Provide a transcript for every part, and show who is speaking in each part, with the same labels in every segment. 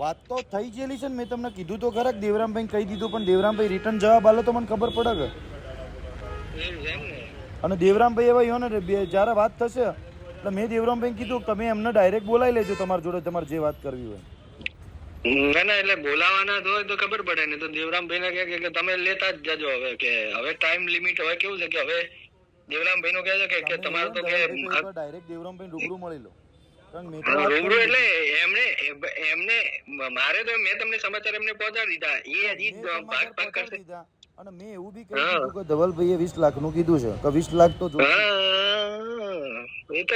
Speaker 1: વાત તો થઈ ગયેલી છે ને, મેં તમને કીધું તો ખરા કે દેવરામભાઈ કહી દીધું, પણ દેવરામભાઈ રિટર્ન જવાબ આલો તો મને ખબર પડે કે. અને દેવરામભાઈ એવા યો ને જ્યારે વાત થશે એટલે મેં દેવરામભાઈ કીધું તમે એમને ડાયરેક્ટ બોલાવી લેજો તમારી જોડે, તમારે જે વાત કરવી હોય.
Speaker 2: ના ના, એટલે બોલાવાના હોય તો ખબર પડે ને. તો દેવરામભાઈ ને કે તમે લેતા જ જજો હવે, કે હવે ટાઈમ લિમિટ હવે કેવું છે કે હવે દેવરામભાઈ નું કહે છે કે તમારે તો કે
Speaker 1: ડાયરેક્ટ દેવરામભાઈ રૂબરૂ મળી લો.
Speaker 2: રૂબરૂ એટલે એમને મારે તો મેં તમને સમાચાર એમને પહોંચાડી દીધા, એ હજી ભાગ કરશે.
Speaker 1: અને મેં એવું બી કહી દીધું કે ધવલભાઈએ 20 લાખ નું કીધું છે કે 20 લાખ તો
Speaker 2: એ તો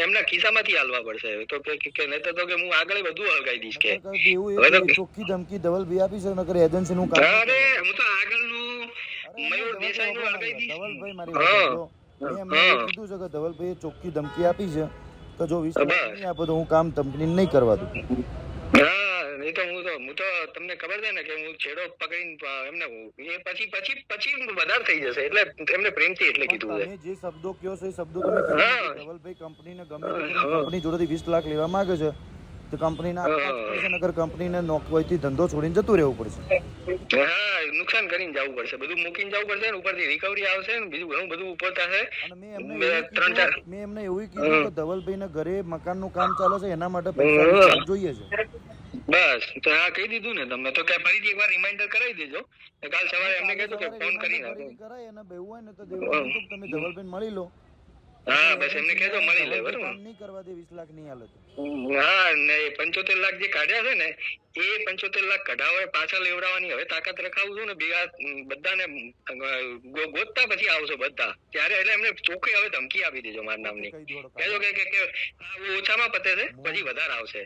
Speaker 2: એમના ખિસ્સામાંથી હાલવા પડશે તો કે નહીતર તો કે હું આગળ બધું હલગાઈ દઈશ કે
Speaker 1: એવું ચોખ્ખી ધમકી ધવલભાઈ આપી છે નકર એજન્સી નું કામ.
Speaker 2: અરે હું તો આગળનું મયુર દેસાઈ નું હલગાઈ દઈશ.
Speaker 1: ધવલભાઈ મારી વાત સાંભળો, મેં એમને કીધું છે કે ધવલભાઈએ ચોખ્ખી ધમકી આપી છે કે જો 20 લાખ નહીં આપો તો હું કામ કંપની નહીં કરવા દઉં.
Speaker 2: હું તો તમને ખબર છે ને કે હું છેડો પકડીને એમને એ પછી વધારે થઈ જશે એટલે એમને પ્રેમથી એટલે કીધું છે.
Speaker 1: તમે જે શબ્દો કયો છો એ શબ્દો તમે ધવલભાઈ કંપનીને ગમે કંપની જોડેથી 20 લાખ લેવા માંગે છે તો કંપનીના નગર કંપનીને નોકરીથી ધંધો છોડીને જતું રહેવું પડશે.
Speaker 2: હા, નુકસાન કરીને જવું પડશે, બધું મૂકીને જવું પડશે, ઉપરથી રિકવરી આવશે ને બીજું ઘણું બધું ઉપર થશે.
Speaker 1: મેં એમને એવું કીધું કે ધવલભાઈ ના ઘરે મકાનનું કામ ચાલે છે એના માટે પૈસા જોઈએ છે.
Speaker 2: બસ તો હા કહી દીધું ને તમે તો કે ફરીથી એકવાર રિમાઇન્ડર કરાવી દેજો. કાલ સવારે એમને કહેજો કે ફોન કરી નાખો.
Speaker 1: કરાય અને બેવું હોય ને તો દેવરામભાઈ તમે ધવલભાઈ મળી લો.
Speaker 2: હા બસ એમને કહેજો મળી લે, બરોબર.
Speaker 1: નહીં કરવા દે 20 લાખ નહીં હાલે તો.
Speaker 2: હા ને 75 લાખ જે કાઢ્યા છે ને એ 75 લાખ કઢાવે પાછા લેવડાવવાની હવે તાકાત રખાવું છું ને ભેગા બધાને ગોતતા પછી આવશો બધા ત્યારે, એટલે એમને ચોખ્ખી હવે ધમકી આપી દેજો મારા નામની. કહેજો કે ઓછામાં પતે છે પછી વધારે આવશે.